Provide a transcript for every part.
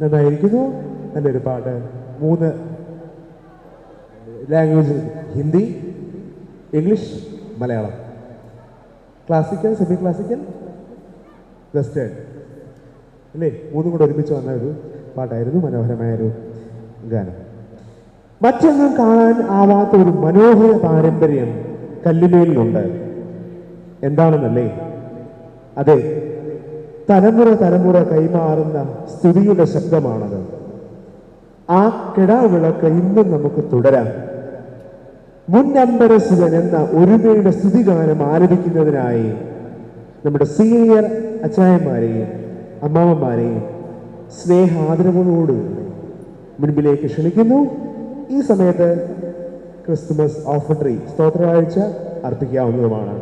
നന്നായിരിക്കുന്നു. നല്ലൊരു പാട്ട്. 3 language: Hindi, English, Malayalam. Classical, semi classical, western അല്ലേ? 3 കൂടെ ഒരുമിച്ച് വന്ന ഒരു പാട്ടായിരുന്നു. മനോഹരമായൊരു ഗാനം. മറ്റൊന്നും കാണാൻ ആവാത്ത ഒരു മനോഹര പാരമ്പര്യം കല്ലുമേലിനുണ്ട്. എന്താണെന്നല്ലേ? അതെ, തലമുറ തലമുറ കൈമാറുന്ന സ്തുതിയുടെ ശബ്ദമാണത്. ആ കിടാവിളക്ക് ഇന്നും നമുക്ക് തുടരാം. മുന്നമ്പരസുരൻ എന്ന ഒരുമയുടെ സ്തുതിഗാനം ആലപിക്കുന്നതിനായി നമ്മുടെ സീനിയർ അച്ചായന്മാരെയും അമ്മാവന്മാരെയും സ്നേഹാദരവോടുകൂടി മുൻപിലേക്ക് ക്ഷണിക്കുന്നു. ഈ സമയത്ത് ക്രിസ്തുമസ് ഓഫർട്രി സ്തോത്രവാഴ്ച അർപ്പിക്കാവുന്നതുമാണ്.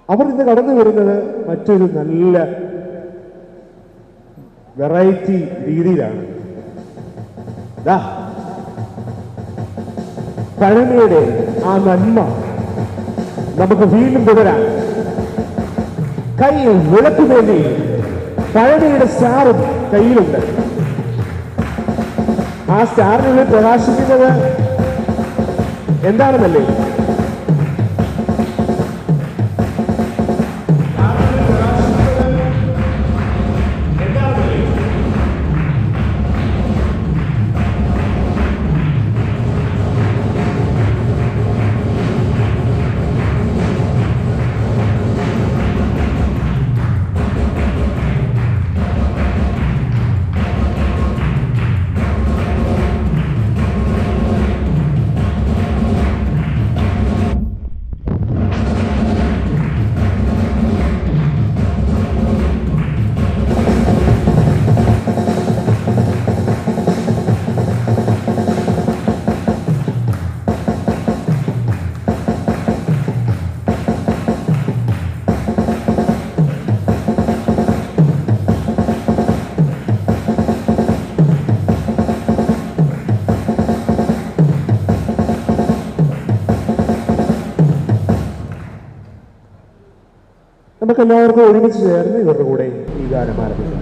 അവർ ഇന്ന് കടന്നു വരുന്നത് മറ്റൊരു നല്ല വെറൈറ്റി രീതിയിലാണ്. പഴമയുടെ ആ നന്മ നമുക്ക് വീണ്ടും തുടരാം. കയ്യിൽ വിളക്കുവേണ്ടി പഴമയുടെ സ്റ്റാറും കയ്യിലുണ്ട്. ആ സ്റ്റാറിനുള്ളിൽ പ്രകാശിക്കുന്നത് എന്താണെന്നല്ലേ? നമുക്ക് എല്ലാവർക്കും ഒരുമിച്ച് ചേർന്ന് ഇവരുടെ കൂടെ ഈ ഗാനം ആരംഭിക്കാം.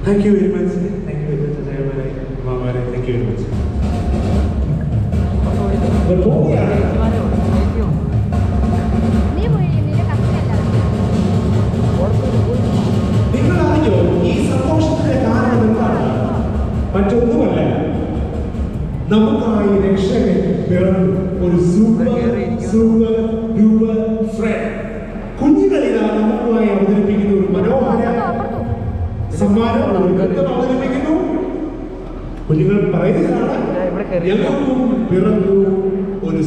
Thank you very much. Thank you very much, Mama. Thank you very much. നിങ്ങൾ അറിഞ്ഞോ ഈ ഞങ്ങൾക്കും പിറന്നു ഒരു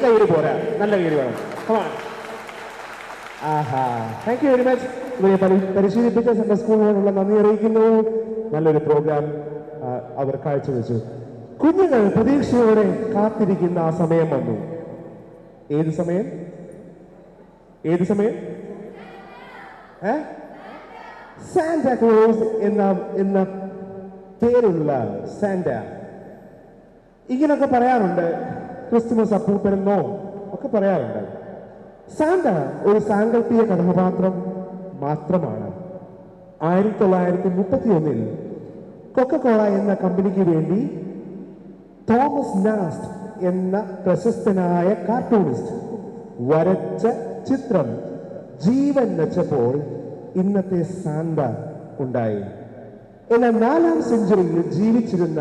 കയ്യിൽ പോരാ, നല്ല കയ്യിൽ വേണം. ആഹാ, താങ്ക് യു വെരി മച്ച്. ഇവരെ പരിശീലിപ്പിച്ച സെൻട്രൽ സ്കൂളിനോടുള്ള നന്ദി അറിയിക്കുന്നു. നല്ലൊരു പ്രോഗ്രാം അവർ കാഴ്ചവെച്ചു. കുഞ്ഞുങ്ങൾ പ്രതീക്ഷയോടെ കാത്തിരിക്കുന്ന ആ സമയം വന്നു. ഏത് സമയം? ഏത് സമയം? സാന്റ ക്ലോസ് എന്ന പേരുള്ള സാന്റ. ഇങ്ങനൊക്കെ പറയാറുണ്ട്. ക്രിസ്തുമസ് അപ്പൂപ്പനെന്നോ ഒക്കെ പറയാറുണ്ട്. സാന്റ ഒരു സാങ്കല്പിക കഥാപാത്രം മാത്രമാണ്. 1931 കൊക്കക്കോള എന്ന കമ്പനിക്ക് വേണ്ടി തോമസ് നാസ്റ്റ് എന്ന പ്രശസ്തനായ കാർട്ടൂണിസ്റ്റ് വരച്ച ചിത്രം ജീവൻ വെച്ചപ്പോൾ ഇന്നത്തെ സാന്റ ഉണ്ടായി. എന്നാൽ 4ാം സെഞ്ചുറിയിൽ ജീവിച്ചിരുന്ന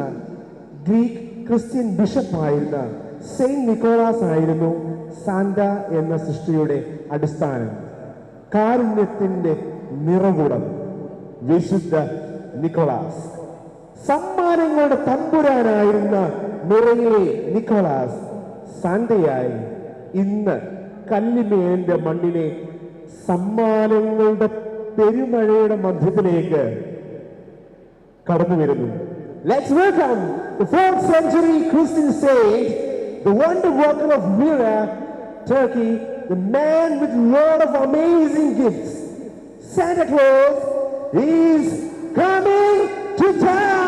ഗ്രീക്ക് ക്രിസ്ത്യൻ ബിഷപ്പായിരുന്ന സെയിന്റ് നിക്കോളാസ് ആയിരുന്നു സാന്റ എന്ന സൃഷ്ടിയുടെ അടിസ്ഥാനം. കാരുണ്യത്തിന്റെ നിറകുടം വിശുദ്ധ നിക്കോളാസ്. സമ്മാനങ്ങളുടെ തമ്പുരാനായിരുന്ന നിറയിലെ നിക്കോളാസ് സാന്റയായി ഇന്ന് കല്ലിമേന്റെ മണ്ണിനെ സമ്മാനങ്ങളുടെ പെരുമഴയുടെ മധ്യത്തിലേക്ക് കടന്നു വരുന്നു. Let's welcome the 4th century Christian saint, the wonder worker of Myra, Turkey, the man with a lot of amazing gifts. Santa Claus is coming to town.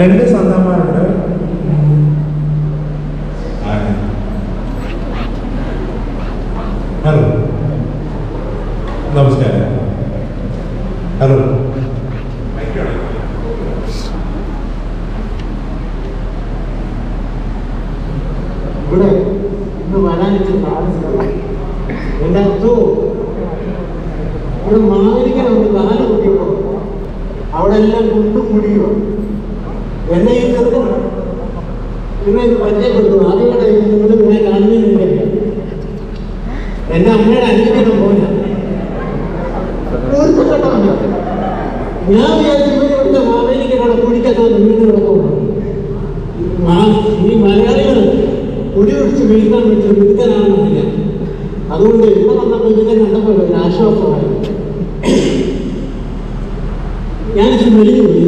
രണ്ട് സന്താന്മാരുണ്ട്. ഹലോ, നമസ്കാരം. ഹലോ, ഇവിടെ ഇന്ന് വരാനിട്ട് താമസിക്കണം. എൻ്റെ അർത്ഥവും ഇവിടെ മാവേലിക്കൽ ഒരു 4 കുട്ടികളോ അവിടെ എല്ലാം കൊണ്ടും മുടിയോ എന്നെ ഈ ചെറുപ്പം ഇവരെ ഇത് പരിചയപ്പെടുത്തുന്നു. ആദ്യമായിട്ട് നിങ്ങൾ ഇവിടെ കാണുന്നില്ല. എന്റെ അമ്മയുടെ അനിയത്തിയുടെ പോലെ ഘട്ടമല്ല. ഞാൻ വിചാരിച്ചു ഇവരുടെ മാവേലിക്കരുടെ കുടിക്കത്തോന്ന് വീട് കിടക്കുന്നു. ഈ മലയാളികൾ കുടി പിടിച്ച് വീഴ്ത്താൻ വേണ്ടി വിരുദ്ധനാണെന്നില്ല. അതുകൊണ്ട് ഇവിടെ വന്നപ്പോൾ ഇതിനെ കണ്ടപ്പോൾ ഒരു ആശ്വാസമായി. ഞാനിത് മെലിഞ്ഞു പോയി.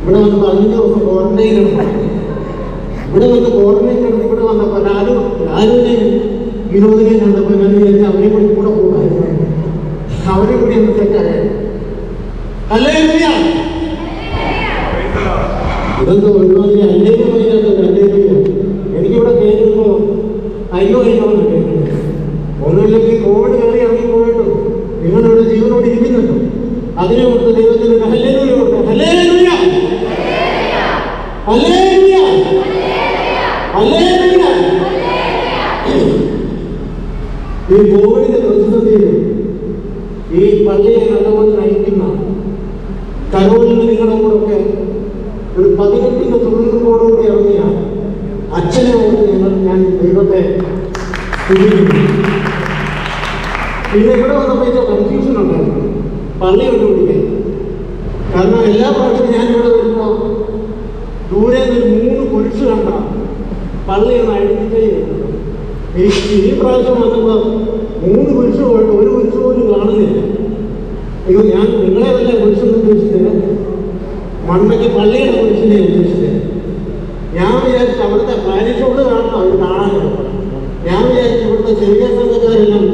ഇവിടെ വന്ന് 15 ദിവസം ക്വാറന്റൈൻ കിടന്നു. ഇവിടെ വന്ന് ക്വാറന്റൈൻ കിടന്ന് ഇവിടെ വന്നപ്പോൾ ആരുടെയും വിനോദിനെയും കണ്ടപ്പോൾ ഞാൻ വിചാരിച്ചു അവരെ കൂടി കൂടെ പോകായിരുന്നു. അവരെ കൂടി ഒന്ന് സെറ്റായത്. ഹല്ലേലൂയ. ഇതെന്തോ ഒരുമാതിരി അല്ലേലും അതിനകത്ത് ഹല്ലേലൂയ. എനിക്കിവിടെ കേൾക്കുമ്പോൾ അയ്യോ അയ്യോ എന്ന് കേൾക്കുന്നത്. ഒന്നുമില്ലെങ്കിൽ കോവിഡ് കയറി ഇറങ്ങി പോയിട്ടു നിങ്ങളിവിടെ ജീവനോട് ഇരിക്കുന്നുണ്ടോ? അതിനെ കൊടുത്ത് ദൈവത്തിന് ഹല്ലേലൂയ കൊടുത്തു. Hallelujah, hallelujah, hallelujah. ഈ കോവിഡിന്റെ പ്രതിസന്ധിയിൽ ഈ പള്ളിയെ നല്ലപോലെ നയിക്കുന്ന കരോളിന് നിങ്ങളുടെ കൂടെ ഒരു 18 തുടർന്നോടുകൂടി ഇറങ്ങിയ അച്ഛനെ ഓർത്ത് ഞാൻ ദൈവത്തെ സ്തുതിക്കുന്നു. പിന്നെ ഇവിടെ വന്നപ്പോൾ കൺഫ്യൂഷൻ ഉണ്ടായിരുന്നു പള്ളി കണ്ടുപിടിക്കാൻ. കാരണം എല്ലാ പ്രാവശ്യവും ഞാൻ ഇവിടെ വരുമ്പോൾ ദൂരെ നിന്ന് 3 കുരിശ് കണ്ട പള്ളിയൊന്ന് ഐഡന്റിഫൈ ചെയ്യുന്നത്. ഈ പ്രാവശ്യം വന്നപ്പോൾ 3 കുരിശ് പോയിട്ട് 1 കുരിശ് പോലും കാണുന്നില്ല. അയ്യോ, ഞാൻ നിങ്ങളെ തന്നെ കുരിശെന്ന് ഉദ്ദേശിച്ചത് മണ്ണയ്ക്ക് പള്ളിയുടെ കുരിശിനെ ഉദ്ദേശിച്ചത്. ഞാൻ വിചാരിച്ചു അവിടുത്തെ പാരിഷോട് കാണണം അവർ കാണാനുള്ളത്. ഞാൻ വിചാരിച്ചു ഇവിടുത്തെ ചെറിയ സംഘക്കാരെല്ലാം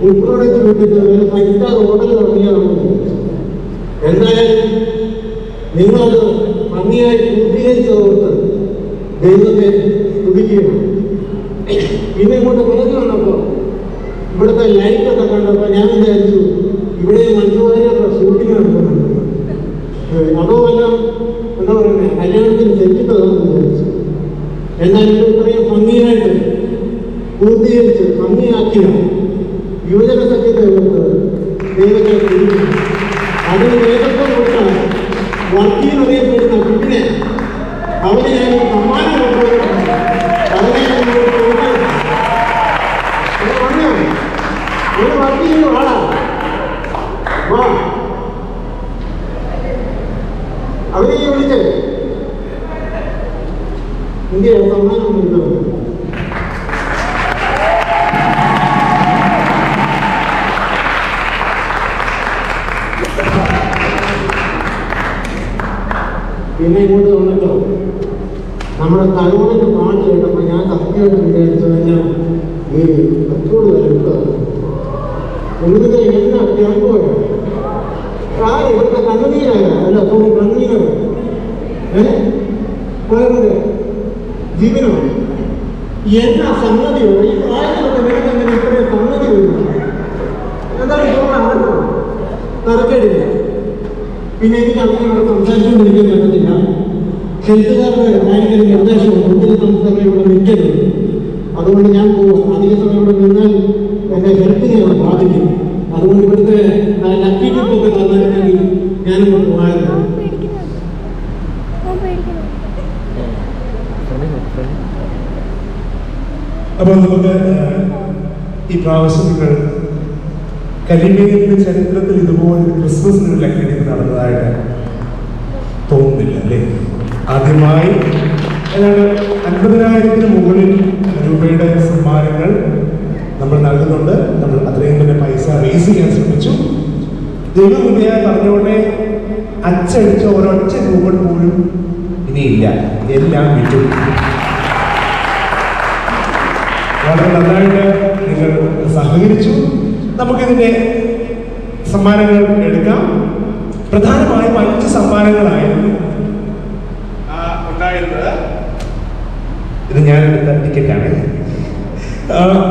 ഉൾപ്രൊഡക്റ്റ് വിട്ടിട്ട് ഒരു 5 സ്റ്റാർ ഹോട്ടൽ തുടങ്ങിയതാണെന്ന് വിചാരിച്ചു. എന്തായാലും നിങ്ങളത് ഭംഗിയായി പൂർത്തീകരിച്ചതോർത്ത് ദൈവത്തെ സ്തുതിക്കുകയാണ്. പിന്നെ ഇങ്ങോട്ട് കയറി വന്നപ്പോൾ ഇവിടുത്തെ ലൈറ്റൊക്കെ കണ്ടപ്പോൾ ഞാൻ വിചാരിച്ചു ഇവിടെ മഞ്ജുവാരിയുടെ ഷൂട്ടിംഗ് നടക്കുന്നുണ്ട്. അതോ എല്ലാം എന്താ പറയുന്നത് കല്യാണത്തിന് തെറ്റിട്ടതാണെന്ന് വിചാരിച്ചു. എന്നാൽ ഇത്രയും ഭംഗിയായിട്ട് പൂർത്തീകരിച്ച് ഭംഗിയാക്കിയ യുവജന സഖ്യത്തെ ഓർത്ത് ദൈവത്തെ സ്തുതിക്കുന്നു. അതിന് നേതൃത്വം കൊടുക്കാൻ വർക്കിയിൽ അറിയപ്പെടുന്ന കുട്ടിനെ അവന് ഞാൻ സമ്മാനം കൊണ്ടുപോയിട്ടുണ്ട്. അതിനെ ഒരു വർക്കിയിൽ വാടാ വാ അവരെ വിളിച്ചേ ഇന്ത്യ സമ്മാനം കൊടുക്കുന്നത്. പിന്നെ ഇങ്ങോട്ട് വന്നിട്ടോ നമ്മുടെ തലമുറയ്ക്ക് പാട്ട് കേട്ടപ്പോൾ ഞാൻ സത്യമായിട്ട് വിചാരിച്ചതെല്ലാം ഈ കച്ചവടം വരെ വിട്ടതാണ്. ഇവിടുത്തെ എന്നാ ക്യാമ്പോയാണ് ഇവിടുത്തെ കണ്ണുനീരായ അല്ല കണ്ണീരോ ജീവനോ എന്നാ സംഗതിയോ ഈ പ്രായത്തിലൊക്കെ നിനക്ക് എങ്ങനെ ഇത്രയും സംഗതി വരുന്നു? എന്താണ് തോന്നുന്നു തറക്കേടില്ല. പിന്നെ എനിക്ക് അങ്ങനെ സംസാരിച്ചുകൊണ്ടിരിക്കാൻ പറ്റത്തില്ല. ഹെൽത്തുകാരുടെ ഭയങ്കര നിർദ്ദേശവും ഒത്തിരി സംസ്ഥാനം ഇവിടെ നിൽക്കരുത്. അതുകൊണ്ട് ഞാൻ പോകും. അധിക സമയം ഇവിടെ നിന്നാൽ എൻ്റെ ഹെൽത്തിനെ അവിടെ ബാധിക്കും. അതുകൊണ്ട് ഇവിടുത്തെ ലക്കി ടിപ്പൊക്കെ തന്നിരുന്നെങ്കിൽ ഞാനിങ്ങോട്ട് പോകാറുണ്ട്. അപ്പോൾ നമുക്ക് ഈ പ്രാവശ്യം നിങ്ങൾ കലിമേലിന്റെ ചരിത്രത്തിൽ ഇതുപോലെ ക്രിസ്മസിനൊരു ലക്കിടിപ്പ് നടന്നതായിട്ട് തോന്നുന്നില്ല അല്ലേ? ആദ്യമായി 50,000-ന് മുകളിൽ രൂപയുടെ സമ്മാനങ്ങൾ നമ്മൾ നൽകുന്നുണ്ട്. നമ്മൾ അത്രയും തന്നെ പൈസ റേസ് ചെയ്യാൻ ശ്രമിച്ചു. ദൈവകൃപയായി പറഞ്ഞുകൊണ്ടേ അച്ചടിച്ച ഒരൊറ്റ രൂപ പോലും ഇനിയില്ല, എല്ലാം വിറ്റു. വളരെ നന്നായിട്ട് നിങ്ങൾ സഹകരിച്ചു. നമുക്കിതിൻ്റെ സമ്മാനങ്ങൾ എടുക്കാം. പ്രധാനമായും 5 സമ്മാനങ്ങളായിരുന്നു ഉണ്ടായിരുന്നത്. ഇത് ഞാനെടുത്ത ടിക്കറ്റാണ്.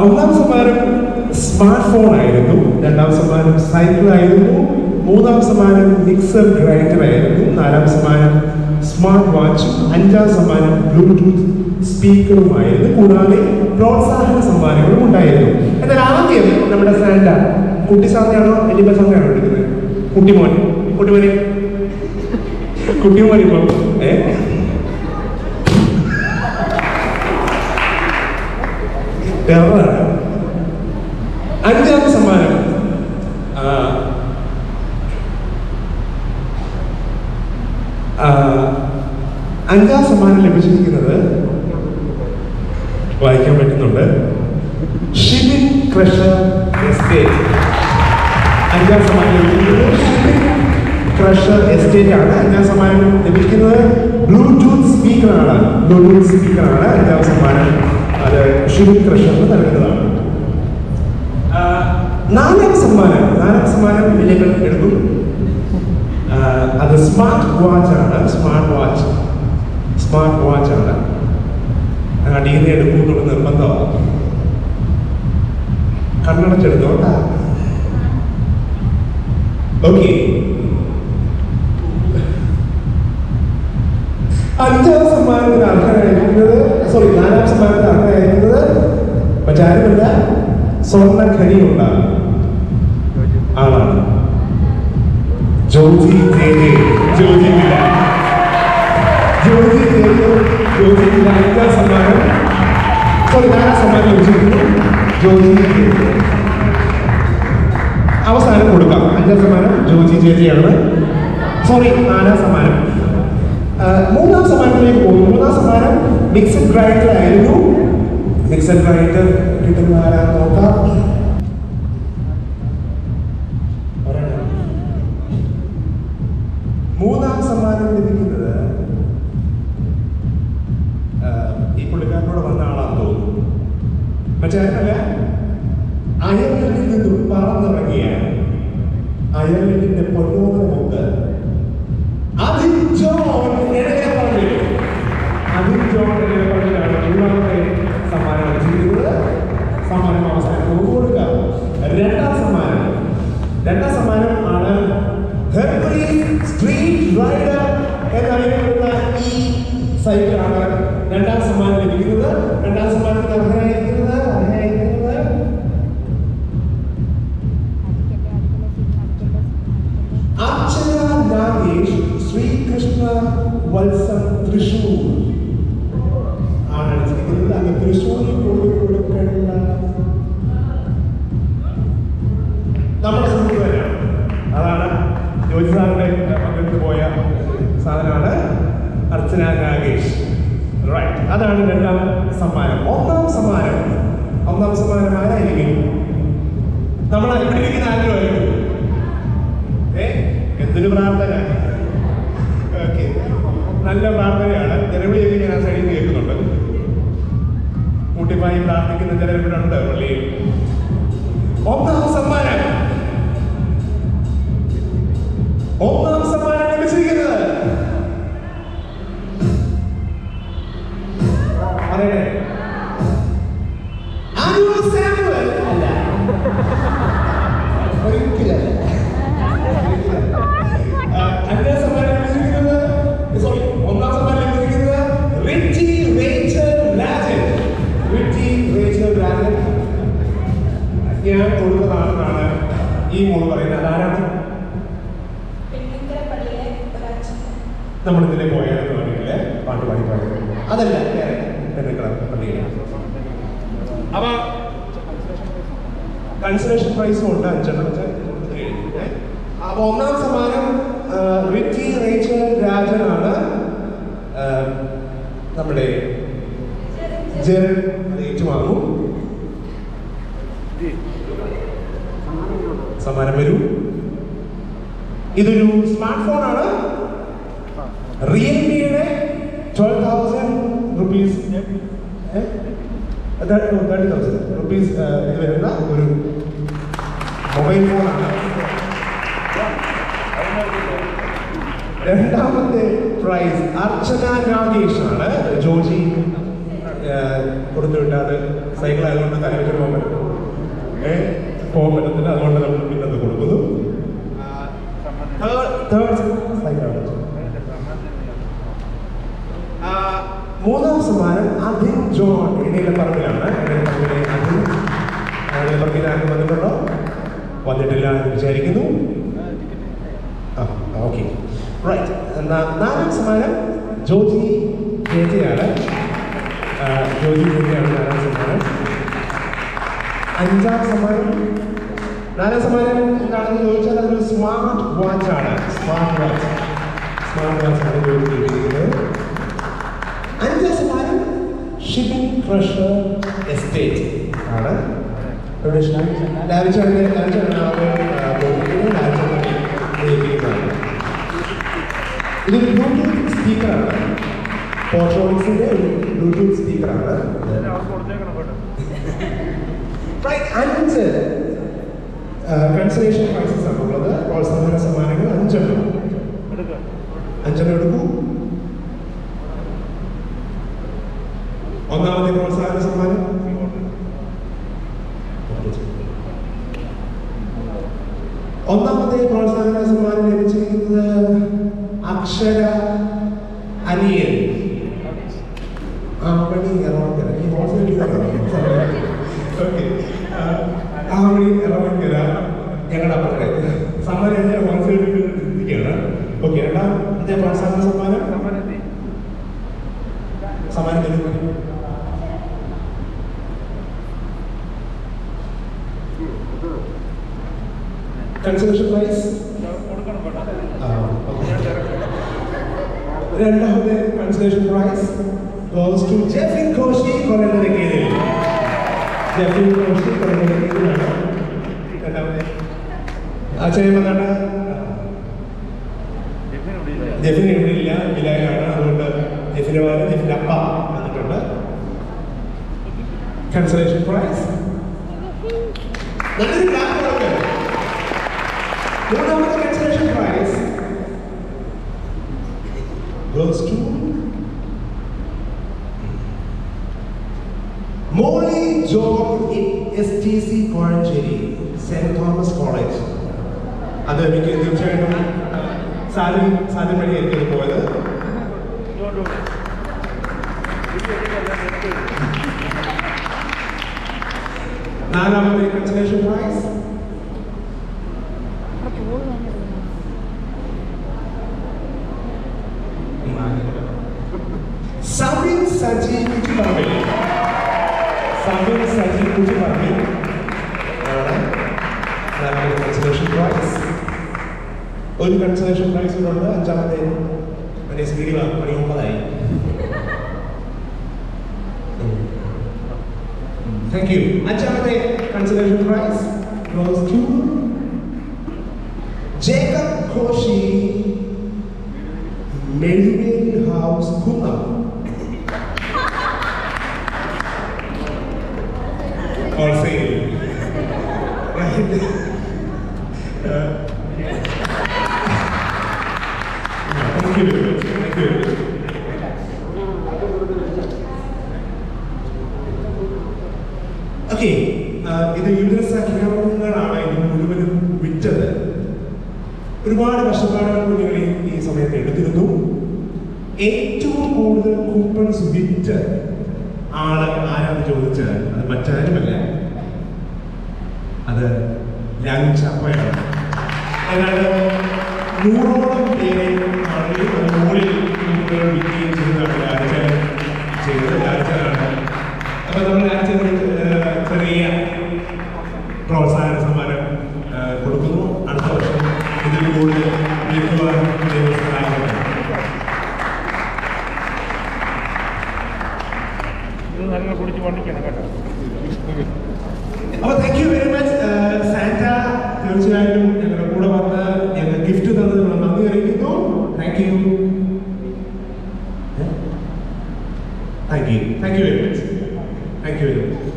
1-ാം സമ്മാനം സ്മാർട്ട് ഫോൺ ആയിരുന്നു. 2-ാം സമ്മാനം സൈക്കിൾ ആയിരുന്നു. 3-ാം സമ്മാനം മിക്സർ ഗ്രൈൻഡർ ആയിരുന്നു. 4-ാം സമ്മാനം സ്മാർട്ട് വാച്ചും 5-ാം സമ്മാനം ബ്ലൂടൂത്ത് സ്പീക്കറുമായിരുന്നു. കൂടാതെ പ്രോത്സാഹന സമ്മാനങ്ങളും ഉണ്ടായിരുന്നു. എന്നാൽ ആദ്യം നമ്മുടെ സാന്റ കുട്ടി സാന്തയാണോ വലിയ സാന്തയാണോ എടുക്കുന്നത്? കുട്ടിമോനെ ഇപ്പം ടെററാണ്. 5-ാം സമ്മാനം അഞ്ചാം സമ്മാനം ലഭിച്ചിരിക്കുന്നത് വായിക്കാൻ പറ്റുന്നുണ്ട്. ഷിബിൻ ക്രഷർ എസ്റ്റേറ്റ് 5-ാം സമ്മാനം ലഭിക്കുന്നത് ഷിബിൻ ക്രഷർ എസ്റ്റേറ്റ് ആണ്. 5-ാം സമ്മാനം ലഭിക്കുന്നത് ബ്ലൂടൂത്ത് സ്പീക്കറാണ്. 5-ാം സമ്മാനം അത് ഷിബിൻ ക്രഷറിന് നൽകുന്നതാണ്. 4-ാം സമ്മാനം വിലകൾ എടുക്കും. അത് സ്മാർട്ട് വാച്ച് ആണ്. അടിയിൽ എടുക്കുമ്പോൾ നിർബന്ധമാണ്. കണ്ണടച്ചെടുത്തോട്ടാ. ഓക്കെ. 5-ാം സമ്മാനത്തിന് അർഹനായിരിക്കുന്നത് 4-ാം സമ്മാനത്തിന് അർഹനായിരിക്കുന്നത് മറ്റാരുമല്ല, സ്വർണ്ണഖനിയുള്ള ആളാണ് ജോജി ജോജി അഞ്ചാം സമ്മാനം നാലാം സമ്മാനം ലഭിച്ചിരിക്കുന്നു ജോജി. അവസാനം കൊടുക്കാം. അഞ്ചാം സമ്മാനം ജോജി ചേച്ചിയാണ്. നാലാം സമ്മാനം. മൂന്നാം സമ്മാനത്തിലേക്ക് പോകുന്നു. മൂന്നാം സമ്മാനം മിക്സഡ് ഗ്രൈൻഡർ ആയിരുന്നു. മിക്സഡ് ഗ്രൈൻഡർ കിട്ടുന്ന ആരാന്ന് നോക്കാം. മൂന്നാം സമ്മാനം ലഭിക്കുന്നത് ഈ പുള്ളിക്കാരനോട് വന്ന ആളാന്ന് തോന്നുന്നു. മറ്റേല്ല, അയർലൻഡിൽ നിന്നും പറന്നിറങ്ങിയ അയർലൻഡിന്റെ പൊന്നോന്ന മുക്ക് മൂന്നാമത്തെ സമ്മാനം ലഭിച്ചിരിക്കുന്നത്. സമ്മാനം അവസാനം കൊടുക്കാം. രണ്ടാം സമ്മാനം ആണ് സ്ട്രീറ്റ് റൈഡർ എന്നറിയപ്പെടുന്ന ഈ സൈക്കിളാണ് രണ്ടാം സമ്മാനം ലഭിക്കുന്നത്. രണ്ടാം സമ്മാനത്തിന് അർഹനായിരിക്കുന്നത് അർച്ചന നാഗേഷ് ശ്രീകൃഷ്ണ വത്സം തൃശൂർ ആണ് അടിച്ചിരിക്കുന്നത്. അങ്ങ് തൃശൂരിൽ കൊടുക്കേണ്ട നമ്മുടെ സുഹൃത്ത് തന്നെയാണ്. അതാണ് ജോജി സാറിന്റെ പങ്കെടുത്ത് പോയ സാധനമാണ് അർച്ചന നാഗേഷ്. റൈറ്റ്, അതാണ് രണ്ടാം സമ്മാനം. ഒന്നാം സമ്മാനം ആരായിരിക്കും? നമ്മൾ ഇവിടെ ഇരിക്കുന്ന ആഗ്രഹമായിരിക്കും. എന്തൊരു പ്രാർത്ഥന! ഓക്കെ, നല്ല പ്രാർത്ഥനയാണ്. ജനവിളിയൊക്കെ ഞാൻ ആ സൈഡിൽ കേൾക്കുന്നുണ്ട്. കൂട്ടിപ്പായി പ്രാർത്ഥിക്കുന്ന ചിലരിവിടെ ഉണ്ട് പള്ളിയിൽ. ഒന്നാം സമ്മാനം ലഭിച്ചിരിക്കുന്നത് ഞാൻ കൊടുക്കുന്നതാണെന്നാണ് ഈ മോള് പറയുന്നത്. അതാരാണ്? നമ്മളിതിലെ പോയാലെന്ന് പറഞ്ഞിട്ടില്ലേ പാട്ട് പാടി അതല്ല പള്ളിയിൽ. അപ്പൊ കൺസലേഷൻ പ്രൈസും ഉണ്ട് 5 വെച്ച്. അപ്പൊ ഒന്നാം സമ്മാനം റിറ്റി റേച്ചൽ രാജനാണ്. നമ്മുടെ ജെറൽ ഏറ്റുവാങ്ങും. സമ്മാനം വരൂ. ഇതൊരു സ്മാർട്ട് ഫോണാണ്. റിയൽമിയുടെ 12,000 rupees 30,000 rupees ഇത് വരുന്ന ഒരു മൊബൈൽ ഫോണാണ്. രണ്ടാമത്തെ പ്രൈസ് അർച്ചന നാഗേഷ് ആണ്. ജോജി കൊടുത്തു വിട്ടാൽ സൈക്കിൾ ആയതുകൊണ്ട് കരവിട്ട് പോകാൻ പറ്റത്തില്ല. അതുകൊണ്ട് നമ്മൾ പിന്നത് കൊടുക്കുന്നു. മൂന്നാം സമ്മാനം അധിൻ ജോൺ ഇടയിലെ പറമ്പിലാണ്. പറമ്പിലാരും വന്നിട്ടുണ്ടോ? വന്നിട്ടില്ല എന്ന് വിചാരിക്കുന്നു. Okay, right. നാലാം സമ്മാനം ജോജി ജേജയാണ്. നാലാം സമ്മാനം. നാലാം സമ്മാനം എന്താണെന്ന് ചോദിച്ചാൽ അതൊരു സ്മാർട്ട് വാച്ച് ആണ്. സ്മാർട്ട് വാച്ച് ആണ് ചോദിച്ചിരിക്കുന്നത്. 5ാം സമ്മാനം ഷിപ്പിംഗ് ക്രഷർ എസ്റ്റേറ്റ് ആണ്. ഇതൊരു ബ്ലൂടൂത്ത് സ്പീക്കറാണ്. പോർട്രോണിക്സിന്റെ ഒരു ബ്ലൂടൂത്ത് സ്പീക്കറാണ്. 5 കൺസലേഷൻ പ്രൈസസ് ആണ് ഉള്ളത്. പ്രോത്സാഹന സമ്മാനങ്ങൾ 5 എടുക്കൂ. ഒന്നാമത്തെ പ്രോത്സാഹന സമ്മാനം ലഭിച്ചിരിക്കുന്നത് അക്ഷര അനിയൻ. ഈ ആ വഴി ഇറങ്ങിക്കര ഞങ്ങളുടെ അപ്പുറത്തെ സമ്മാനം ഞാൻ മനസ്സിലിരിക്കുകയാണ്. ഓക്കെ, രണ്ടാമത്തെ പ്രോത്സാഹന സമ്മാനം കൺസലേഷൻ പ്രൈസ്. രണ്ടാമത്തെ consolation prize goes to Jefin Koshy Kollankeri. Jefin Koshy കൊല്ലങ്കേരിയാണ് രണ്ടാമത്തെ. ആചാര്യമാണ് ജെഫിൻ ഇവിടെ ഇല്ല, വിലായാണ്. അതുകൊണ്ട് ജെഫിന്റെ പകരം ജെഫിന്റെ അപ്പ വന്നിട്ടുണ്ട്. കൺസലേഷൻ പ്രൈസ്. നല്ലൊരു ക്ലാപ്പ് കൊടുക്കുക. മൂന്നാമത്തെ consolation prize goes to Molly George STC Kozhencherry, saint Thomas college. അത് എനിക്ക് തീർച്ചയായിട്ടും സാധ്യം വഴിയായിരിക്കും പോയത്. നാലാമത്തെ consolation prize Sabin Saji Kuttipparambil. Sabin Saji Kuttipparambil consolation prize. ഒരു കൺസലേഷൻ പ്രൈസ് ഉണ്ട്. അഞ്ചാമത്തെ സ്പീഡിൽ പണി 9 താങ്ക് യു. അഞ്ചാമത്തെ consolation prize goes to Jacob Koshy, Melvin house, Kunnam. Or say thank you. Thank you. Okay, ഇത് യുദ്ധസഖ്യങ്ങളാണ് ഇത് മുഴുവനും വിറ്റത്. ഒരുപാട് കഷ്ടപ്പാടുകൾ കുഞ്ഞുങ്ങൾ ഈ സമയത്ത് എടുത്തിരുന്നു. ഏറ്റവും കൂടുതൽ കൂപ്പൺസ് വിറ്റ ആള് ആരാന്ന് ചോദിച്ചാൽ അത് മറ്റാരുമല്ല, അത് ചപ്പയാണ്. ഏതാണ്ട് 100ഓളം പേരെ മുകളിൽ കൂപ്പണുകൾ വിൽക്കുകയും ചെയ്തതാണ് ലാൽച്ചാൻ ചെയ്തത്. ലാൽച്ചാനാണ്. അപ്പൊ നമ്മൾ ലാൽച്ചാൻ ചെറിയ പ്രോത്സാഹന സമ്മാനം കൊടുക്കുന്നു. അടുത്ത വർഷം ഇതിൽ കൂടുതൽ വിൽക്കുവാൻ സഹായിക്കുന്നു. അപ്പോൾ thank you very much. Santa തീർച്ചയായിട്ടും ഞങ്ങളുടെ കൂടെ വന്ന് ഞങ്ങൾ ഗിഫ്റ്റ് തന്നതിനുള്ള നന്ദി അറിയിക്കുന്നു. Thank you. Thank you. Thank you very much. Thank you very much.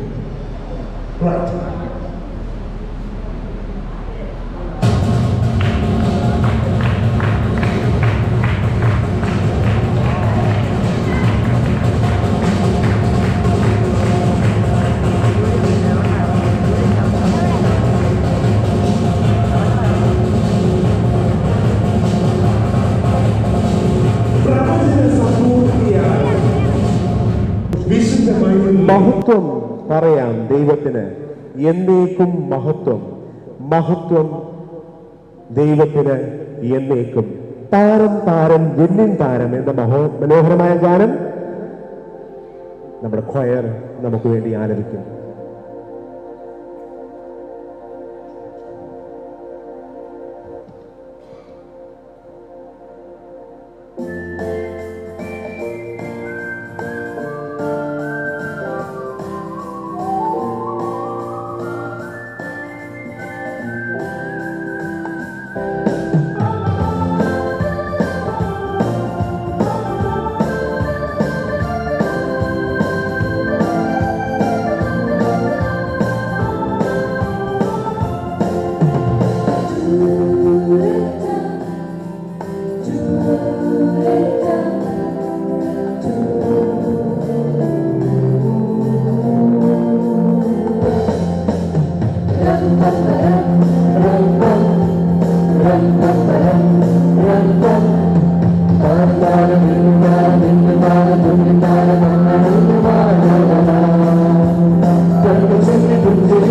Right. മഹത്വം പറയാം ദൈവത്തിന്, എന്നേക്കും മഹത്വം. മഹത്വം ദൈവത്തിന് എന്നേക്കും. താരം താരം വെണ്ണിൻ താരം എന്ന മനോഹരമായ ഗാനം നമ്മുടെ ഖൊയർ നമുക്ക് വേണ്ടി ആലപിക്കും. Thank you.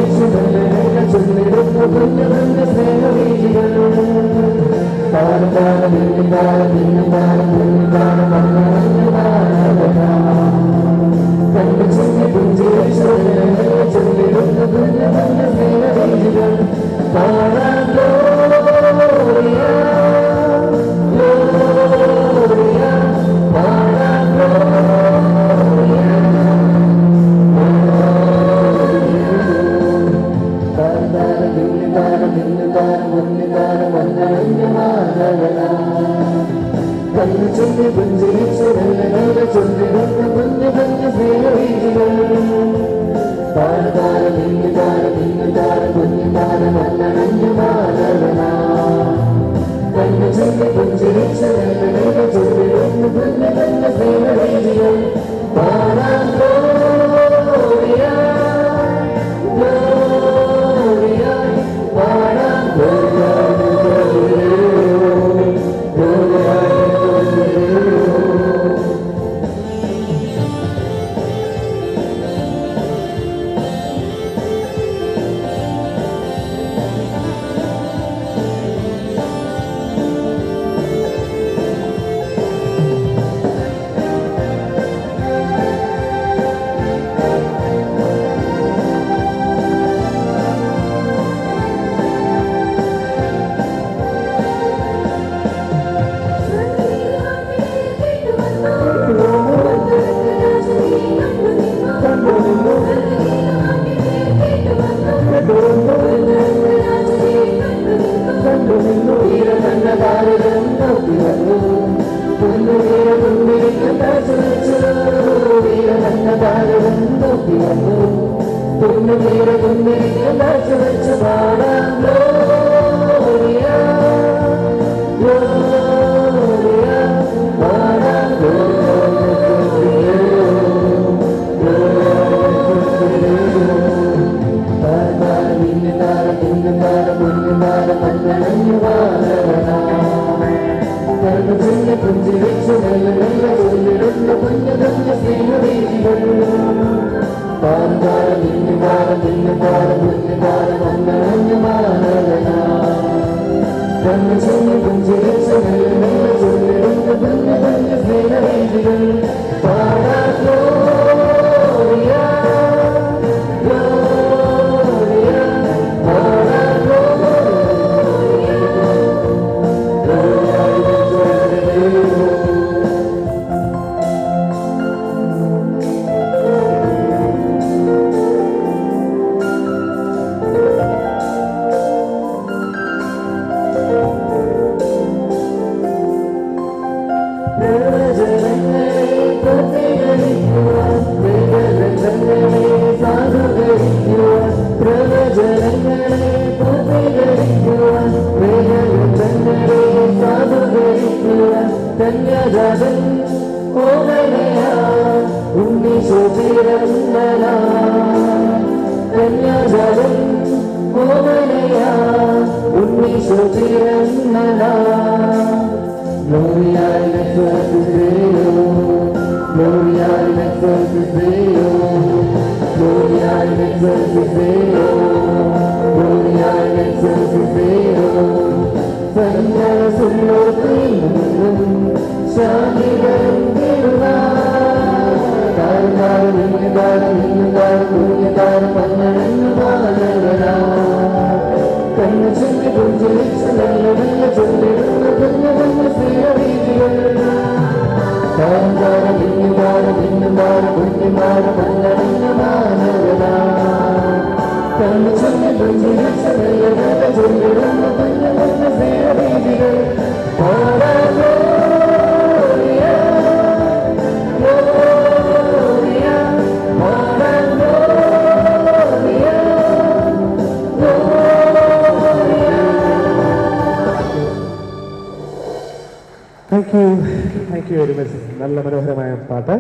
Thank you very much. നല്ല മനോഹരമായ പാട്ട്.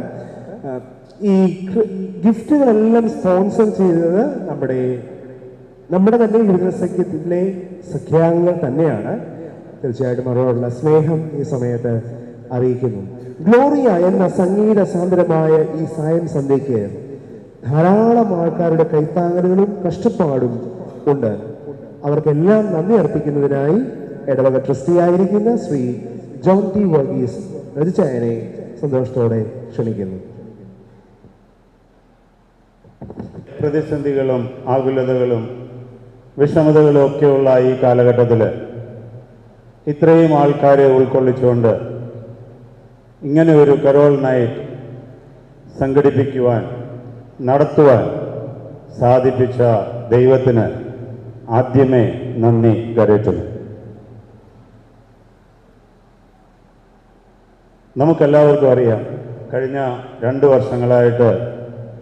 ഈ ഗിഫ്റ്റുകളെല്ലാം സ്പോൺസർ ചെയ്തത് നമ്മുടെ തന്നെ യുവസഖ്യത്തിലെ സഖ്യാംഗങ്ങൾ തന്നെയാണ്. തീർച്ചയായിട്ടും അവരോടുള്ള സ്നേഹം ഈ സമയത്ത് അറിയിക്കുന്നു. ഗ്ലോറിയ എന്ന സംഗീത സാന്ദ്രമായ ഈ സായം സന്ധ്യയ്ക്ക് ധാരാളം ആൾക്കാരുടെ കൈത്താങ്ങലുകളും കഷ്ടപ്പാടും ഉണ്ട്. അവർക്കെല്ലാം നന്ദി അർപ്പിക്കുന്നതിനായി ഇടവക ട്രസ്റ്റിയായിരിക്കുന്ന ശ്രീ ജോൺ ടി വർഗീസ് രചിച്ചായനെ സന്തോഷത്തോടെ ക്ഷണിക്കുന്നു. പ്രതിസന്ധികളും ആകുലതകളും വിഷമതകളും ഒക്കെയുള്ള ഈ കാലഘട്ടത്തിൽ ഇത്രയും ആൾക്കാരെ ഉൾക്കൊള്ളിച്ചുകൊണ്ട് ഇങ്ങനെ ഒരു കരോൾ നൈറ്റ് സംഘടിപ്പിക്കുവാൻ നടത്തുവാൻ സാധിപ്പിച്ച ദൈവത്തിന് ആദ്യമേ നന്ദി കരയറ്റുന്നു. നമുക്കെല്ലാവർക്കും അറിയാം, കഴിഞ്ഞ 2 വർഷങ്ങളായിട്ട്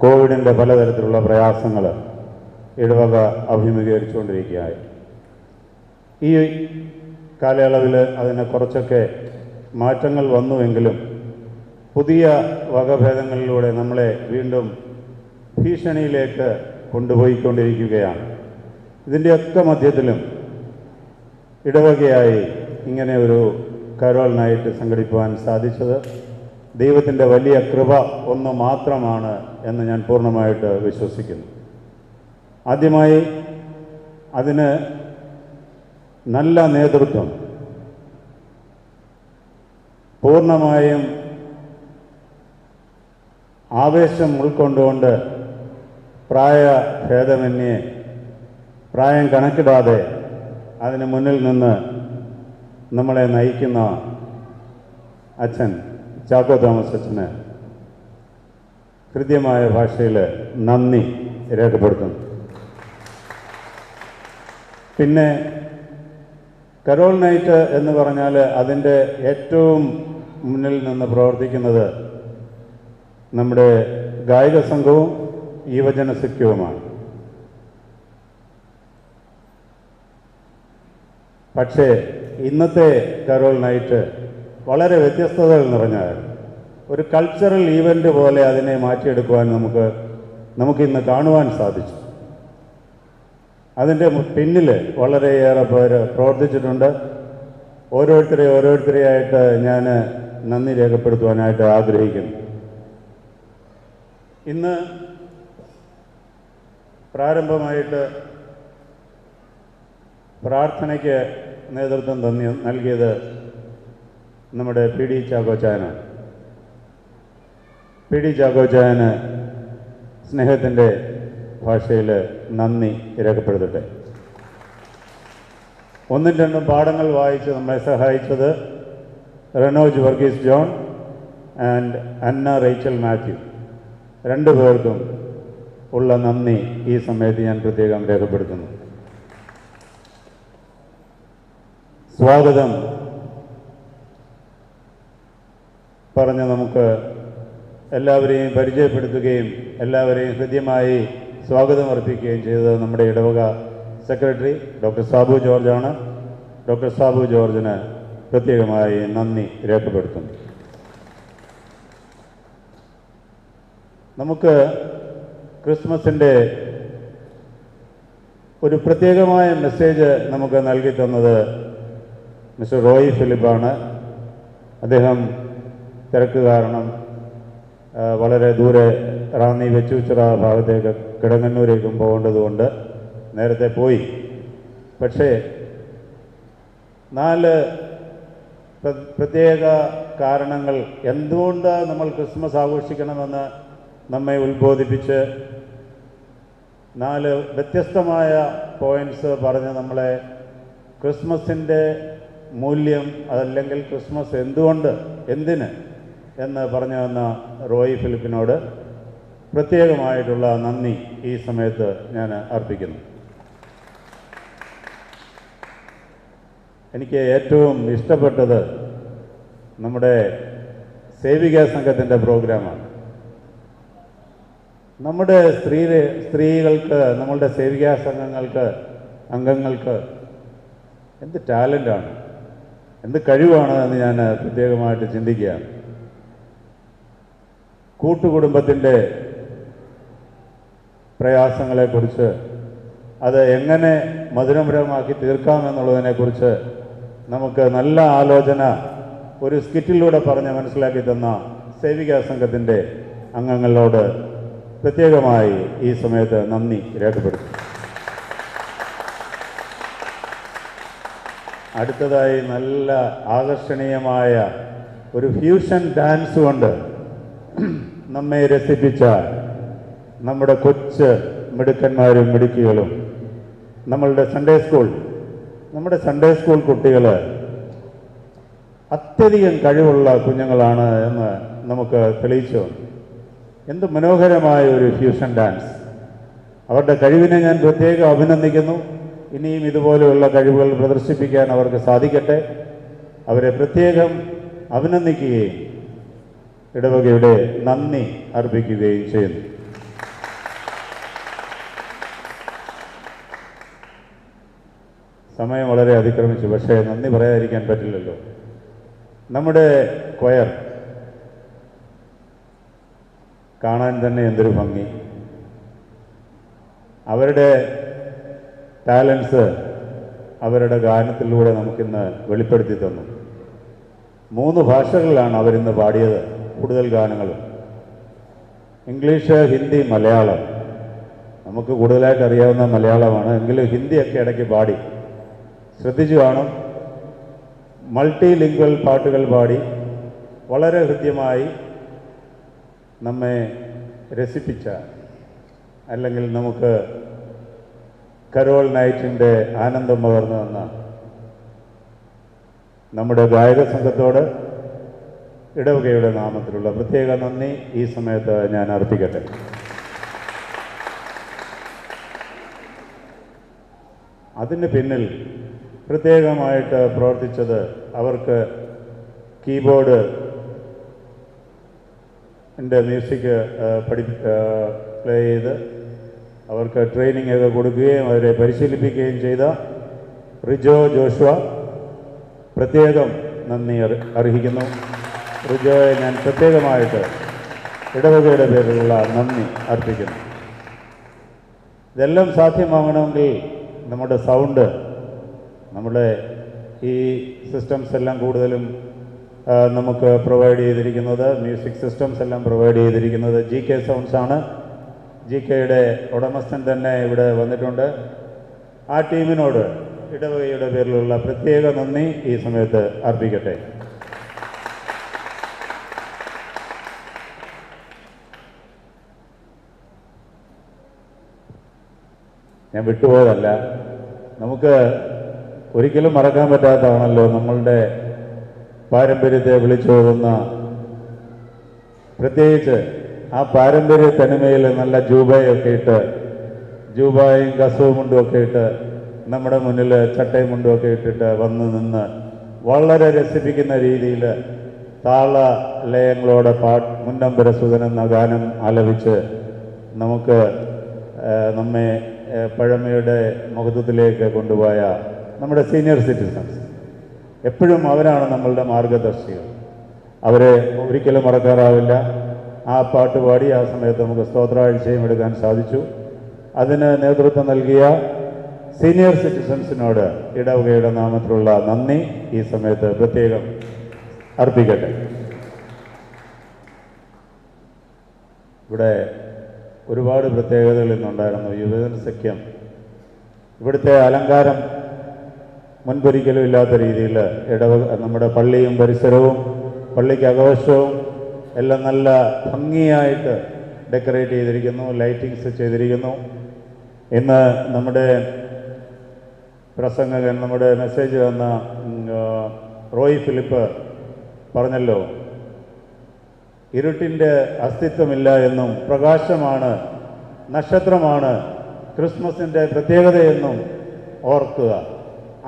കോവിഡിൻ്റെ പലതരത്തിലുള്ള പ്രയാസങ്ങൾ ഇടവക അഭിമുഖീകരിച്ചുകൊണ്ടിരിക്കുകയായി. ഈ കാലയളവിൽ അതിന് കുറച്ചൊക്കെ മാറ്റങ്ങൾ വന്നുവെങ്കിലും പുതിയ വകഭേദങ്ങളിലൂടെ നമ്മളെ വീണ്ടും ഭീഷണിയിലേക്ക് കൊണ്ടുപോയിക്കൊണ്ടിരിക്കുകയാണ്. ഇതിൻ്റെയൊക്കെ മധ്യത്തിലും ഇടവകയായി ഇങ്ങനെ ഒരു കരോൾ നൈറ്റ് സംഘടിപ്പിക്കുവാൻ സാധിച്ചത് ദൈവത്തിൻ്റെ വലിയ കൃപ ഒന്ന് മാത്രമാണ് എന്ന് ഞാൻ പൂർണ്ണമായിട്ട് വിശ്വസിക്കുന്നു. ആദ്യമായി അതിന് നല്ല നേതൃത്വം പൂർണ്ണമായും ആവേശം ഉൾക്കൊണ്ടുകൊണ്ട് പ്രായഭേദമന്യേ പ്രായം കണക്കിടാതെ അതിന് മുന്നിൽ നിന്ന് നമ്മളെ നയിക്കുന്ന അച്ഛൻ ചാക്കോ തോമസ് അച്ഛന് കൃത്യമായ ഭാഷയിൽ നന്ദി രേഖപ്പെടുത്തുന്നു. പിന്നെ കരോൾ നൈറ്റ് എന്ന് പറഞ്ഞാൽ അതിൻ്റെ ഏറ്റവും മുന്നിൽ നിന്ന് പ്രവർത്തിക്കുന്നത് നമ്മുടെ ഗായക സംഘവും യുവജന സഖ്യവുമാണ്. പക്ഷേ ഇന്നത്തെ കരോൾ നൈറ്റ് വളരെ വ്യത്യസ്തതകൾ നിറഞ്ഞതാണ്. ഒരു കൾച്ചറൽ ഈവൻ്റ് പോലെ അതിനെ മാറ്റിയെടുക്കുവാൻ നമുക്കിന്ന് കാണുവാൻ സാധിച്ചു. അതിൻ്റെ പിന്നിൽ വളരെയേറെ പേര് പ്രവർത്തിച്ചിട്ടുണ്ട്. ഓരോരുത്തരെയായിട്ട് ഞാൻ നന്ദി രേഖപ്പെടുത്തുവാനായിട്ട് ആഗ്രഹിക്കുന്നു. ഇന്ന് പ്രാരംഭമായിട്ട് പ്രാർത്ഥനയ്ക്ക് നേതൃത്വം നൽകിയത് നമ്മുടെ PD ചാക്കോച്ചായനാണ്. PD ചാക്കോച്ചായന് സ്നേഹത്തിൻ്റെ ഭാഷയിൽ നന്ദി രേഖപ്പെടുത്തട്ടെ. 1-2 പാഠങ്ങൾ വായിച്ച് നമ്മളെ സഹായിച്ചത് Renoj Varghese John and Anna Rachel Mathew, 2 പേർക്കും ഉള്ള നന്ദി ഈ സമയത്ത് ഞാൻ പ്രത്യേകം രേഖപ്പെടുത്തുന്നു. സ്വാഗതം പറഞ്ഞ് നമുക്ക് എല്ലാവരെയും പരിചയപ്പെടുത്തുകയും എല്ലാവരെയും ഹൃദ്യമായി സ്വാഗതം അർപ്പിക്കുകയും ചെയ്തത് നമ്മുടെ ഇടവക സെക്രട്ടറി ഡോക്ടർ സാബു ജോർജാണ്. ഡോക്ടർ സാബു ജോർജിന് പ്രത്യേകമായി നന്ദി രേഖപ്പെടുത്തുന്നു. നമുക്ക് ക്രിസ്മസിൻ്റെ ഒരു പ്രത്യേകമായ മെസ്സേജ് നമുക്ക് നൽകി തന്നത് മിസ്റ്റർ റോയി ഫിലിപ്പാണ്. അദ്ദേഹം തിരക്ക് കാരണം വളരെ ദൂരെ റാന്നി വെച്ചൂച്ചിറ ഭാഗത്തേക്ക് കിടങ്ങന്നൂരേക്കും പോകേണ്ടതുകൊണ്ട് നേരത്തെ പോയി. പക്ഷേ 4 പ്രത്യേക കാരണങ്ങൾ എന്തുകൊണ്ട് നമ്മൾ ക്രിസ്മസ് ആഘോഷിക്കണമെന്ന് നമ്മെ ഉത്ബോധിപ്പിച്ച് 4 വ്യത്യസ്തമായ പോയിൻറ്റ്സ് പറഞ്ഞ് നമ്മളെ ക്രിസ്മസിൻ്റെ മൂല്യം അതല്ലെങ്കിൽ ക്രിസ്മസ് എന്തിന് എന്ന് പറഞ്ഞു വന്ന റോയി ഫിലിപ്പിനോട് പ്രത്യേകമായിട്ടുള്ള നന്ദി ഈ സമയത്ത് ഞാൻ അർപ്പിക്കുന്നു. എനിക്ക് ഏറ്റവും ഇഷ്ടപ്പെട്ടത് നമ്മുടെ സേവികാ സംഘത്തിൻ്റെ പ്രോഗ്രാമാണ്. നമ്മുടെ സ്ത്രീകൾക്ക് നമ്മളുടെ സേവികാ അംഗങ്ങൾക്ക് എന്ത് ടാലൻ്റാണ്, എന്ത് കഴിവാണ് എന്ന് ഞാൻ പ്രത്യേകമായിട്ട് ചിന്തിക്കുകയാണ്. കൂട്ടുകുടുംബത്തിൻ്റെ പ്രയാസങ്ങളെക്കുറിച്ച് അത് എങ്ങനെ മധുരമുരമാക്കി തീർക്കാമെന്നുള്ളതിനെക്കുറിച്ച് നമുക്ക് നല്ല ആലോചന ഒരു സ്കിറ്റിലൂടെ പറഞ്ഞ് മനസ്സിലാക്കി തന്ന സേവികാ സംഘത്തിൻ്റെ അംഗങ്ങളോട് പ്രത്യേകമായി ഈ സമയത്ത് നന്ദി രേഖപ്പെടുത്തുന്നു. അടുത്തതായി നല്ല ആകർഷണീയമായ ഒരു ഫ്യൂഷൻ ഡാൻസ് കൊണ്ട് നമ്മെ രസിപ്പിച്ച നമ്മുടെ കൊച്ച് മിടുക്കന്മാരും മിടുക്കികളും നമ്മുടെ സൺഡേ സ്കൂൾ കുട്ടികൾ അത്യധികം കഴിവുള്ള കുഞ്ഞുങ്ങളാണ് എന്ന് നമുക്ക് തെളിയിച്ചു. എന്ത് മനോഹരമായ ഒരു ഫ്യൂഷൻ ഡാൻസ്! അവരുടെ കഴിവിനെ ഞാൻ പ്രത്യേകം അഭിനന്ദിക്കുന്നു. ഇനിയും ഇതുപോലെയുള്ള കഴിവുകൾ പ്രദർശിപ്പിക്കാൻ അവർക്ക് സാധിക്കട്ടെ. അവരെ പ്രത്യേകം അഭിനന്ദിക്കുകയും ഇടവകയുടെ നന്ദി അർപ്പിക്കുകയും ചെയ്യുന്നു. സമയം വളരെ അതിക്രമിച്ചു, പക്ഷേ നന്ദി പറയാതിരിക്കാൻ പറ്റില്ലല്ലോ. നമ്മുടെ കൊയർ കാണാൻ തന്നെ എന്തൊരു ഭംഗി! അവരുടെ ടാലൻസ് അവരുടെ ഗാനത്തിലൂടെ നമുക്കിന്ന് വെളിപ്പെടുത്തി തന്നു. 3 ഭാഷകളിലാണ് അവരിന്ന് പാടിയത്. കൂടുതൽ ഗാനങ്ങളും ഇംഗ്ലീഷ്, ഹിന്ദി, മലയാളം. നമുക്ക് കൂടുതലായിട്ട് അറിയാവുന്ന മലയാളമാണ്, എങ്കിലും ഹിന്ദിയൊക്കെ ഇടയ്ക്ക് പാടി. ശ്രദ്ധിച്ചു കാണും. മൾട്ടി ലിംഗ്വൽ പാട്ടുകൾ പാടി വളരെ ഹൃദ്യമായി നമ്മെ രസിപ്പിച്ച, അല്ലെങ്കിൽ നമുക്ക് കരോൾ നൈറ്റിൻ്റെ ആനന്ദം പകർന്നു തന്ന നമ്മുടെ ഗായക സംഘത്തോട് ഇടവകയുടെ നാമത്തിലുള്ള പ്രത്യേക നന്ദി ഈ സമയത്ത് ഞാൻ അർപ്പിക്കട്ടെ. അതിന് പിന്നിൽ പ്രത്യേകമായിട്ട് പ്രവർത്തിച്ചത് അവർക്ക് കീബോർഡ് മ്യൂസിക് പ്ലേ ചെയ്ത് അവർക്ക് ട്രെയിനിങ് ഒക്കെ കൊടുക്കുകയും അവരെ പരിശീലിപ്പിക്കുകയും ചെയ്ത റിജോ ജോഷുവ പ്രത്യേകം നന്ദി അർഹിക്കുന്നു. റിജോയെ ഞാൻ പ്രത്യേകമായിട്ട് ഇടവകയുടെ പേരിലുള്ള നന്ദി അർപ്പിക്കുന്നു. ഇതെല്ലാം സാധ്യമാകണമെങ്കിൽ നമ്മുടെ സൗണ്ട്, നമ്മുടെ ഈ സിസ്റ്റംസ് എല്ലാം കൂടുതലും നമുക്ക് പ്രൊവൈഡ് ചെയ്തിരിക്കുന്നത്, മ്യൂസിക് സിസ്റ്റംസ് എല്ലാം പ്രൊവൈഡ് ചെയ്തിരിക്കുന്നത് GK സൗണ്ട്സ് ആണ്. GKയുടെ ഉടമസ്ഥൻ തന്നെ ഇവിടെ വന്നിട്ടുണ്ട്. ആ ടീമിനോട് ഇടവകയുടെ പേരിലുള്ള പ്രത്യേക നന്ദി ഈ സമയത്ത് അർപ്പിക്കട്ടെ. ഞാൻ വിട്ടുപോയതല്ല, നമുക്ക് ഒരിക്കലും മറക്കാൻ പറ്റാത്തതാണല്ലോ നമ്മളുടെ പാരമ്പര്യത്തെ വിളിച്ചോതുന്ന, പ്രത്യേകിച്ച് ആ പാരമ്പര്യ തനിമയിൽ നല്ല ജൂബയൊക്കെ ഇട്ട്, ജൂബായും കസവും മുണ്ടും ഒക്കെ ഇട്ട് നമ്മുടെ മുന്നിൽ ചട്ടയും മുണ്ടും ഒക്കെ ഇട്ടിട്ട് വന്ന് നിന്ന് വളരെ രസിപ്പിക്കുന്ന രീതിയിൽ താള ലയങ്ങളോടെ മുന്നമ്പര സുതൻ എന്ന ഗാനം ആലപിച്ച് നമുക്ക് നമ്മെ പഴമയുടെ മഹത്വത്തിലേക്ക് കൊണ്ടുപോയ നമ്മുടെ സീനിയർ സിറ്റിസൺസ്, എപ്പോഴും അവരാണ് നമ്മളുടെ മാർഗദർശികൾ. അവരെ ഒരിക്കലും മറക്കാറാവില്ല. ആ പാട്ട് പാടി ആ സമയത്ത് നമുക്ക് സ്തോത്രാഴ്ചയും എടുക്കാൻ സാധിച്ചു. അതിന് നേതൃത്വം നൽകിയ സീനിയർ സിറ്റിസൺസിനോട് ഇടവകയുടെ നാമത്തിലുള്ള നന്ദി ഈ സമയത്ത് പ്രത്യേകം അർപ്പിക്കട്ടെ. ഇവിടെ ഒരുപാട് പ്രത്യേകതകൾ ഇന്നുണ്ടായിരുന്നു. യുവജന സഖ്യം ഇവിടുത്തെ അലങ്കാരം മുൻപൊരിക്കലും ഇല്ലാത്ത രീതിയിൽ നമ്മുടെ പള്ളിയും പരിസരവും പള്ളിക്ക് അകവശവും എല്ലാം നല്ല ഭംഗിയായിട്ട് ഡെക്കറേറ്റ് ചെയ്തിരിക്കുന്നു, ലൈറ്റിങ്സ് ചെയ്തിരിക്കുന്നു. ഇന്ന് നമ്മുടെ പ്രസംഗകൻ, നമ്മുടെ മെസ്സേജ് വന്ന റോയ് ഫിലിപ്പ് പറഞ്ഞല്ലോ, ഇരുട്ടിൻ്റെ അസ്തിത്വമില്ല എന്നും പ്രകാശമാണ്, നക്ഷത്രമാണ് ക്രിസ്മസിൻ്റെ പ്രത്യേകതയെന്നും ഓർക്കുക.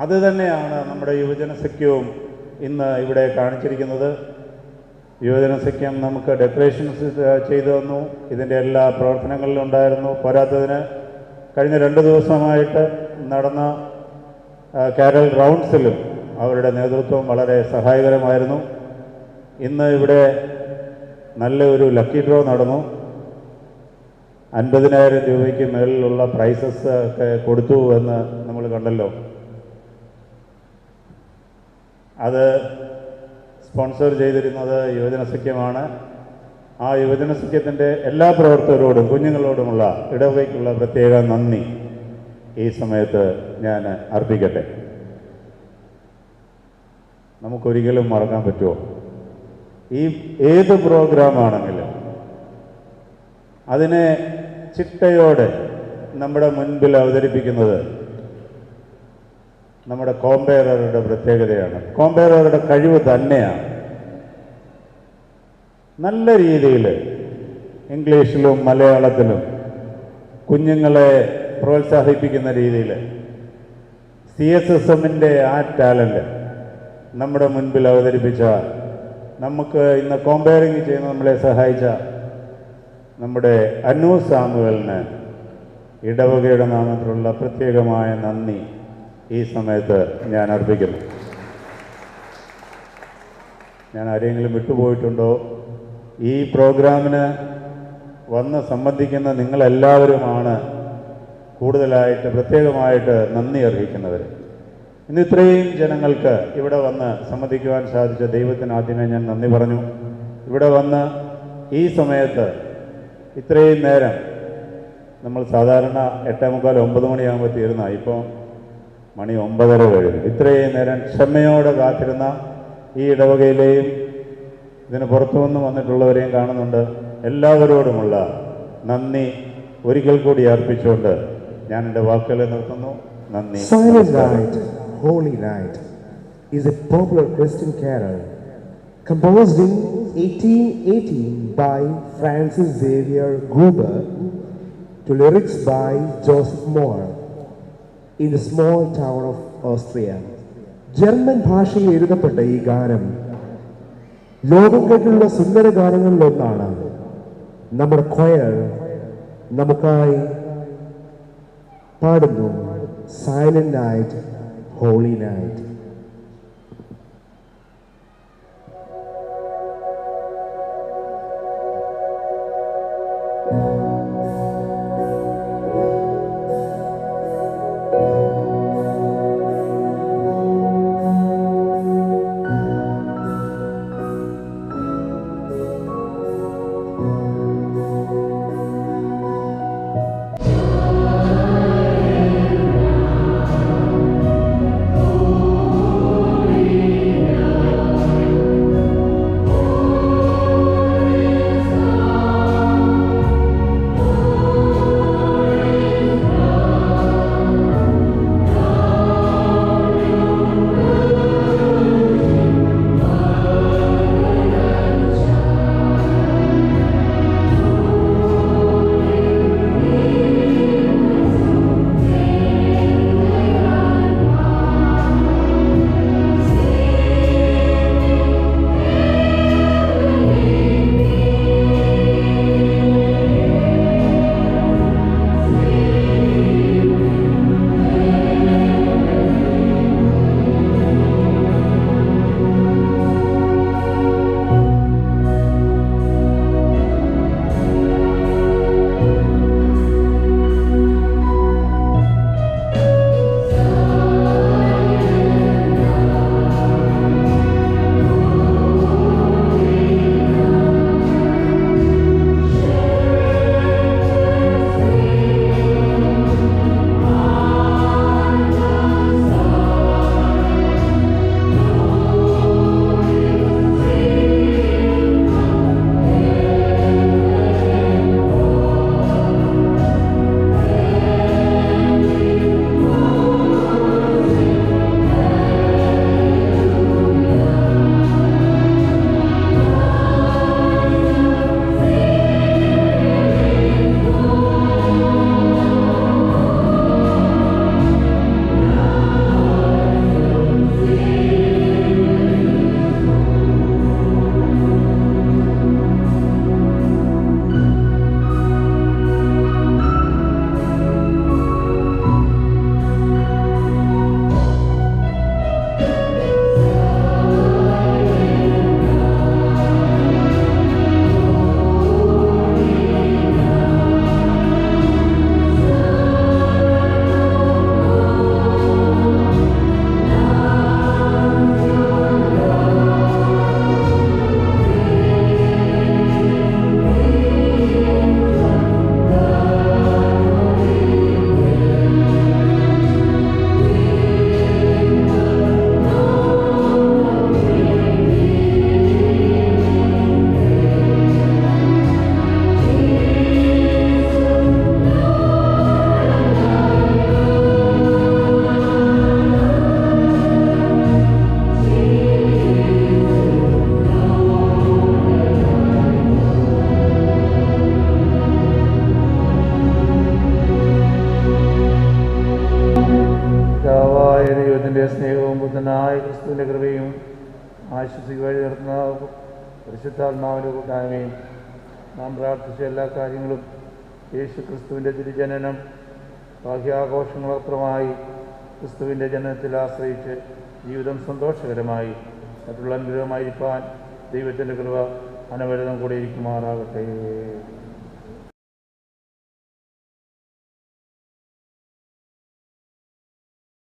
അത് തന്നെയാണ് നമ്മുടെ യുവജന സഖ്യവും ഇന്ന് ഇവിടെ കാണിച്ചിരിക്കുന്നത്. യുവജന സഖ്യം നമുക്ക് ഡെക്കറേഷൻസ് ചെയ്തു തന്നു, ഇതിൻ്റെ എല്ലാ പ്രവർത്തനങ്ങളിലും ഉണ്ടായിരുന്നു. പോരാത്തതിന് കഴിഞ്ഞ 2 ദിവസമായിട്ട് നടന്ന കാരൽ റൗണ്ട്സിലും അവരുടെ നേതൃത്വം വളരെ സഹായകരമായിരുന്നു. ഇന്ന് ഇവിടെ നല്ല ഒരു ലക്കി ഡ്രോ നടന്നു. 50,000 രൂപയ്ക്ക് മേളിലുള്ള പ്രൈസസ് ഒക്കെ കൊടുത്തു എന്ന് നമ്മൾ കണ്ടല്ലോ. അത് സ്പോൺസർ ചെയ്തിരുന്നത് യുവജന സഖ്യമാണ്. ആ യുവജന സഖ്യത്തിൻ്റെ എല്ലാ പ്രവർത്തകരോടും കുഞ്ഞുങ്ങളോടുമുള്ള ഇടവകയ്ക്കുള്ള പ്രത്യേക നന്ദി ഈ സമയത്ത് ഞാൻ അർപ്പിക്കട്ടെ. നമുക്കൊരിക്കലും മറക്കാൻ പറ്റുമോ? ഈ ഏത് പ്രോഗ്രാമാണെങ്കിലും അതിനെ ചിട്ടയോടെ നമ്മുടെ മുൻപിൽ അവതരിപ്പിക്കുന്നത് നമ്മുടെ കോമ്പയററുടെ പ്രത്യേകതയാണ്, കോമ്പയററുടെ കഴിവ് തന്നെയാണ്. നല്ല രീതിയിൽ ഇംഗ്ലീഷിലും മലയാളത്തിലും കുഞ്ഞുങ്ങളെ പ്രോത്സാഹിപ്പിക്കുന്ന രീതിയിൽ CSSMൻ്റെ ആ ടാലൻറ്റ് നമ്മുടെ മുൻപിൽ അവതരിപ്പിച്ച, നമുക്ക് ഇന്ന് കോമ്പയറിങ് ചെയ്യുന്ന നമ്മളെ സഹായിച്ച നമ്മുടെ അനു സാമുവലിന് ഇടവകയുടെ നാമത്തിലുള്ള പ്രത്യേകമായ നന്ദി ഈ സമയത്ത് ഞാൻ അർപ്പിക്കുന്നു. ഞാൻ ആരെങ്കിലും വിട്ടുപോയിട്ടുണ്ടോ? ഈ പ്രോഗ്രാമിന് വന്ന് സംബന്ധിക്കുന്ന നിങ്ങളെല്ലാവരുമാണ് കൂടുതലായിട്ട് പ്രത്യേകമായിട്ട് നന്ദി അർഹിക്കുന്നവർ. ഇന്ന് ഇത്രയും ജനങ്ങൾക്ക് ഇവിടെ വന്ന് സംബന്ധിക്കുവാൻ സാധിച്ച ദൈവത്തിന് ആദ്യമേ ഞാൻ നന്ദി പറഞ്ഞു. ഇവിടെ വന്ന് ഈ സമയത്ത് ഇത്രയും നേരം, നമ്മൾ സാധാരണ 8:45 9 മണിയാകുമ്പോൾ തീരുന്ന, ഇപ്പോൾ മണി 9:30 കഴിഞ്ഞു. ഇത്രയും നേരം ക്ഷമയോടെ കാത്തിരുന്ന ഈ ഇടവകയിലെയും ഇതിന് പുറത്തുനിന്ന് വന്നിട്ടുള്ളവരെയും കാണുന്നുണ്ട്. എല്ലാവരോടുമുള്ള നന്ദി ഒരിക്കൽ കൂടി അർപ്പിച്ചുകൊണ്ട് ഞാൻ എൻ്റെ വാക്കുകളെ നിർത്തുന്നു. നന്ദി. Silent Night, Holy Night is a popular Christian carol composed in 1818 by Francis Xavier Gruber to lyrics by Joseph Mohr in the small town of Austria. German ഭാഷയിൽ എഴുതപ്പെട്ട ഈ ഗാനം ലോകം കേട്ടുള്ള സുന്ദര ഗാനങ്ങളിലൊന്നാണ്. നമ്മുടെ ക്വയർ നമുക്കായി പാടുന്നു silent night holy night. Oh ഏകപുത്രനായ ക്രിസ്തുവിൻ്റെ കൃപയും ആശ്വസിക്ക് വഴി നടത്തുന്ന പരിശുദ്ധാത്മാവിൻ്റെ കൂട്ടായ്മയും നാം പ്രാർത്ഥിച്ച എല്ലാ കാര്യങ്ങളും യേശു ക്രിസ്തുവിൻ്റെ തിരുജനനം ബാഹ്യാഘോഷങ്ങളപ്പുറമായി ക്രിസ്തുവിൻ്റെ ജനനത്തിൽ ആശ്രയിച്ച് ജീവിതം സന്തോഷകരമായി മറ്റുള്ള അനുഗ്രഹമായിരിക്കാൻ ദൈവത്തിൻ്റെ കൃപ അനവരതം കൂടെ ഇരിക്കുമാറാകട്ടെ.